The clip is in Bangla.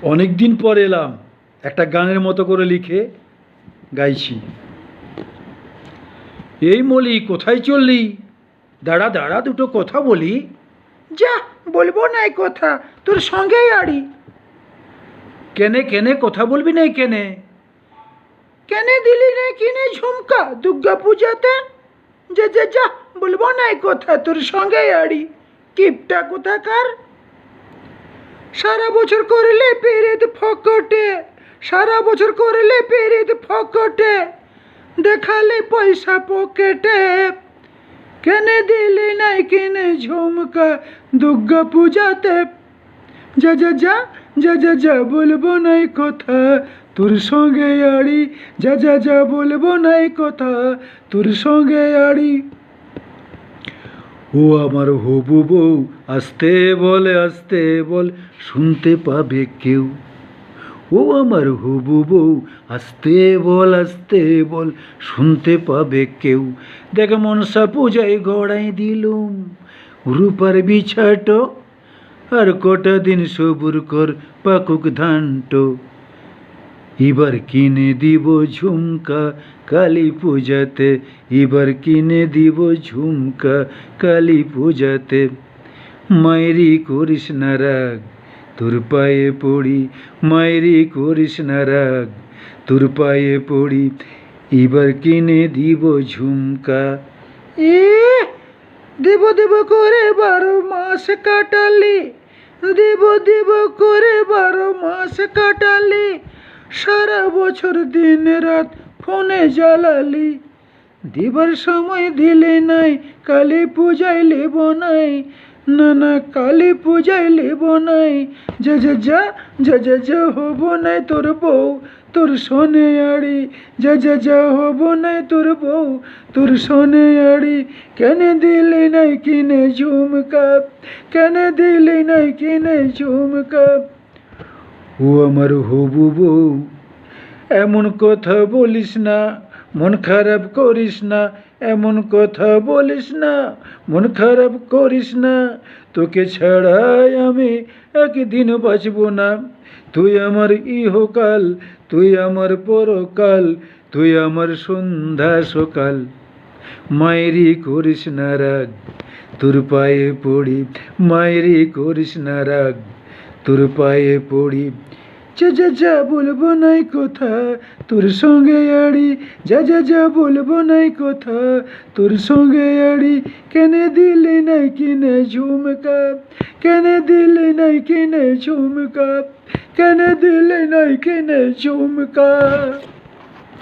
অনেক দিন পর এলাম, একটা গানের মতো করে লিখে গাইছি। এই মলি, কোথায় চললি? দাঁড়া দাঁড়া, দুটো কথা বলি। যা, বলবো না এই কথা, তোর সঙ্গেই আড়ি। কেনে কেনে কথা বলবি না কেনে? কেনে দিলি না কিনে ঝুমকা দুর্গা পূজাতে? যা যা যা, বলবো না এই কথা, তোর সঙ্গেই আড়ি। কিপটা কোথাকার। সারা বছর করলে পেরেদ ফকটে, সারা বছর করলে পেরেদ ফকটে, দেখালে পয়সা পকেটে। কেনে দিলি নাই কিনে ঝুমকা দুর্গা পূজাতে? যা যা যা, যা যা যা, বলবো নাই কথা, তোর সঙ্গে আড়ি। যা যা যা, বলবো নাই কথা, তোর সঙ্গে আড়ি। ও আমার হবু বউ, আসতে বলে আসতে বল, শুনতে পাবে কেউ। ও আমার হবু বউ, আসতে বল, শুনতে পাবে কেউ। দেখ মনসা পূজায় গড়াই দিলুম রূপার বিছাটো, আর কটা দিন সবুর কর পাকুক ধানটো। এবার কিনে দিব ঝুমকা কালী পূজাতে, এবার কিনে দিব ঝুমকা কালী পূজাতে। মায়েরি করিস না রাগ, তোর পায়ে পড়ি, মায়েরি করিস না রাগ, তোর পায়ে পড়ি, এবার কিনে দিব ঝুমকা। এ দেব দেব করে 12 মাস কাটালি, দেব দেব করে 12 মাস কাটালি, সারা বছর দিন রাত ফোনে জ্বালালি। দিবার সময় দিলে নাই, কালী পূজায় লেব নাই, না না কালী পূজায় লেব নাই। যা যা যা, যা যা যা, হব নাই তোর বউ, তোর শোনে আড়ি। যা যা যা, হব নাই তোর বউ, তোর শোনে আড়ি। কেন দিলি নাই কিনে ঝুমকা, কেন দিলি নাই কিনে ঝুমকা? ও আমার হবু বউ, এমন কথা বলিস না, মন খারাপ করিস না, এমন কথা বলিস না, মন খারাপ করিস না। তোকে ছাড়াই আমি একদিন বাঁচব না। তুই আমার ইহকাল, তুই আমার পরকাল, তুই আমার সন্ধ্যা সকাল। মায়েরি করিস না রাগ, তোর পায়ে পড়ি, মায়েরি করিস না রাগ, তোর পায়ে পড়ি। যা যা যা, বলবো নাই কথা, তোর সঙ্গে আড়ি। যা যা যা, বলবো নাই কথা, তোর সঙ্গে আড়ি। কেনে দিলি নাই কিনে ঝুমকা, কেনে দিলি নাই কিনে ঝুমকা, কেনে দিলি নাই কিনে ঝুমকা?